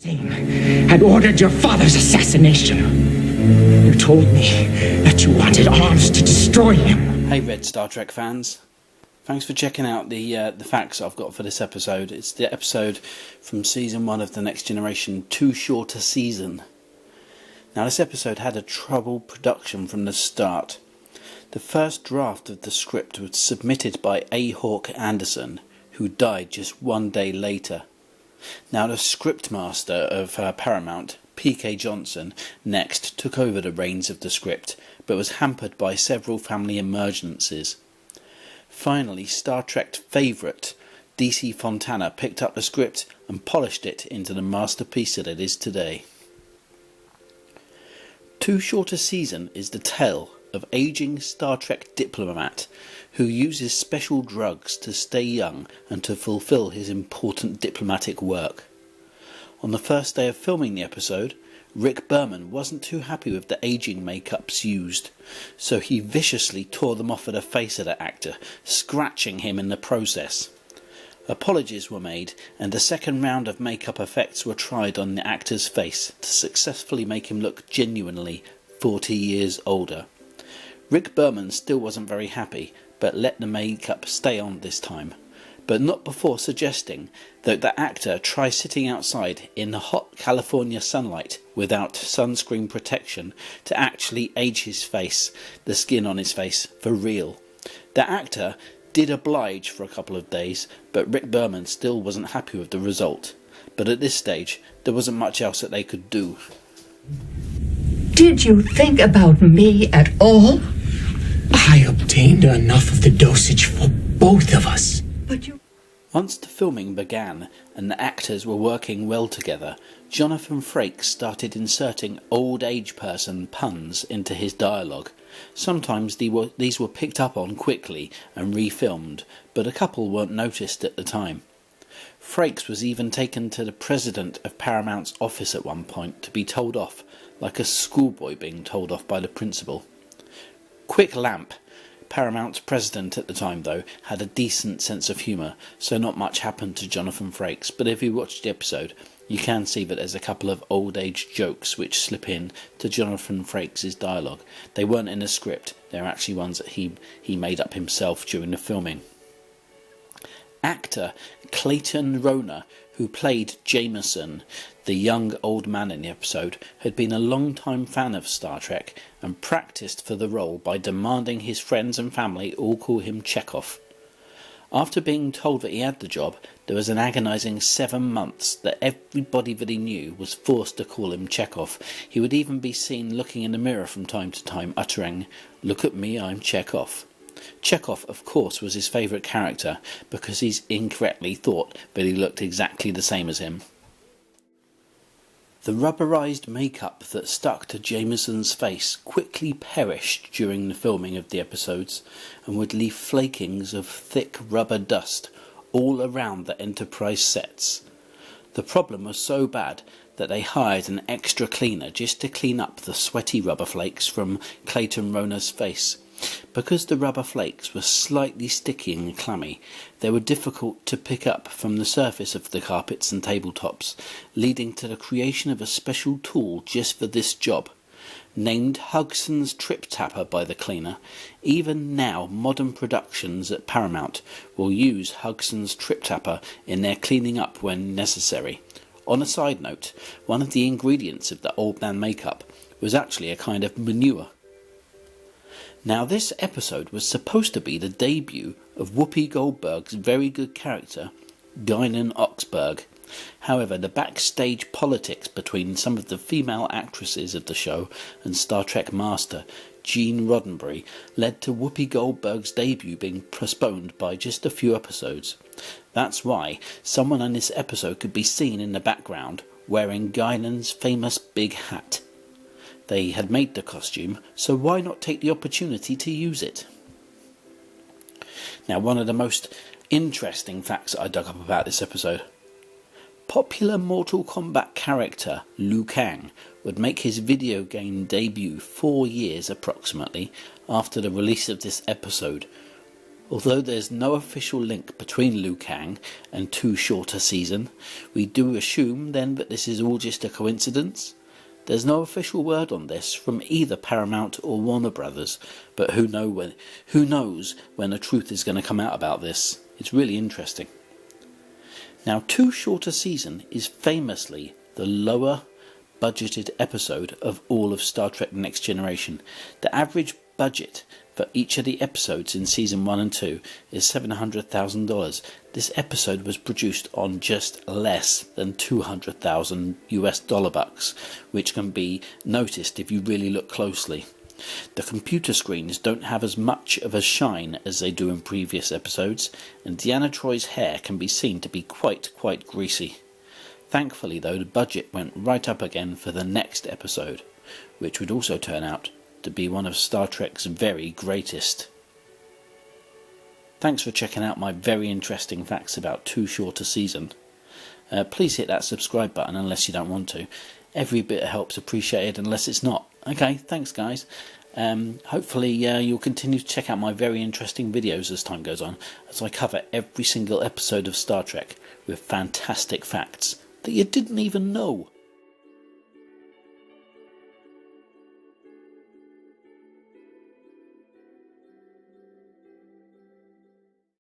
had ordered your father's assassination. You told me that you wanted arms to destroy him. Hey Red Star Trek fans, thanks for checking out the facts I've got for this episode. It's the episode from Season 1 of The Next Generation, Too Short a Season. Now this episode had a troubled production from the start. The first draft of the script was submitted by A. Hawk Anderson, who died just one day later. Now the scriptmaster of Paramount, P.K. Johnson, next took over the reins of the script, but was hampered by several family emergencies. Finally, Star Trek favourite D.C. Fontana picked up the script and polished it into the masterpiece that it is today. Too Short a Season is the tale of aging Star Trek diplomat who uses special drugs to stay young and to fulfill his important diplomatic work. On the first day of filming the episode, Rick Burman wasn't too happy with the aging makeups used, so he viciously tore them off of the face of the actor, scratching him in the process. Apologies were made, and a second round of makeup effects were tried on the actor's face to successfully make him look genuinely 40 years older. Rick Burman still wasn't very happy, but let the makeup stay on this time, but not before suggesting that the actor try sitting outside in the hot California sunlight without sunscreen protection to actually age his face, the skin on his face, for real. The actor did oblige for a couple of days, but Rick Burman still wasn't happy with the result. But at this stage, there wasn't much else that they could do. Did you think about me at all? I obtained enough of the dosage for both of us. But you... Once the filming began and the actors were working well together, Jonathan Frakes started inserting old age person puns into his dialogue. Sometimes these were picked up on quickly and refilmed, but a couple weren't noticed at the time. Frakes was even taken to the president of Paramount's office at one point to be told off, like a schoolboy being told off by the principal. Quick Lamp, Paramount's president at the time though, had a decent sense of humour, so not much happened to Jonathan Frakes, but if you watch the episode, you can see that there's a couple of old age jokes which slip in to Jonathan Frakes' dialogue. They weren't in the script, they're actually ones that he made up himself during the filming. Actor Clayton Rona, who played Jameson, the young old man in the episode, had been a long-time fan of Star Trek and practised for the role by demanding his friends and family all call him Chekhov. After being told that he had the job, there was an agonising 7 months that everybody that he knew was forced to call him Chekhov. He would even be seen looking in the mirror from time to time, uttering, "Look at me, I'm Chekhov." Chekhov, of course, was his favourite character because he's incorrectly thought that he looked exactly the same as him. The rubberized makeup that stuck to Jameson's face quickly perished during the filming of the episodes and would leave flakings of thick rubber dust all around the Enterprise sets. The problem was so bad that they hired an extra cleaner just to clean up the sweaty rubber flakes from Clayton Rona's face. Because the rubber flakes were slightly sticky and clammy, they were difficult to pick up from the surface of the carpets and tabletops, leading to the creation of a special tool just for this job. Named Hugson's Trip Tapper by the cleaner, even now modern productions at Paramount will use Hugson's Trip Tapper in their cleaning up when necessary. On a side note, one of the ingredients of the old man makeup was actually a kind of manure. Now this episode was supposed to be the debut of Whoopi Goldberg's very good character, Guinan Oxburgh. However, the backstage politics between some of the female actresses of the show and Star Trek master Gene Roddenberry led to Whoopi Goldberg's debut being postponed by just a few episodes. That's why someone on this episode could be seen in the background wearing Guinan's famous big hat. They had made the costume, so why not take the opportunity to use it? Now, one of the most interesting facts I dug up about this episode. Popular Mortal Kombat character Liu Kang would make his video game debut 4 years approximately after the release of this episode, Although there's no official link between Liu Kang and Too Short a Season, we do assume then that this is all just a coincidence. There's no official word on this from either Paramount or Warner Brothers, but who knows when the truth is going to come out about this. It's really interesting. Now, Too Short a Season is famously the lower budgeted episode of all of Star Trek Next Generation. The average budget for each of the episodes in season 1 and 2 is $700,000. This episode was produced on just less than $200,000 US bucks, which can be noticed if you really look closely. The computer screens don't have as much of a shine as they do in previous episodes, and Deanna Troy's hair can be seen to be quite greasy. Thankfully though, the budget went right up again for the next episode, which would also turn out to be one of Star Trek's very greatest. Thanks for checking out my very interesting facts about Too Short a Season. Please hit that subscribe button unless you don't want to. Every bit helps appreciated unless it's not. Okay, thanks guys. Hopefully you'll continue to check out my very interesting videos as time goes on, as I cover every single episode of Star Trek with fantastic facts that you didn't even know.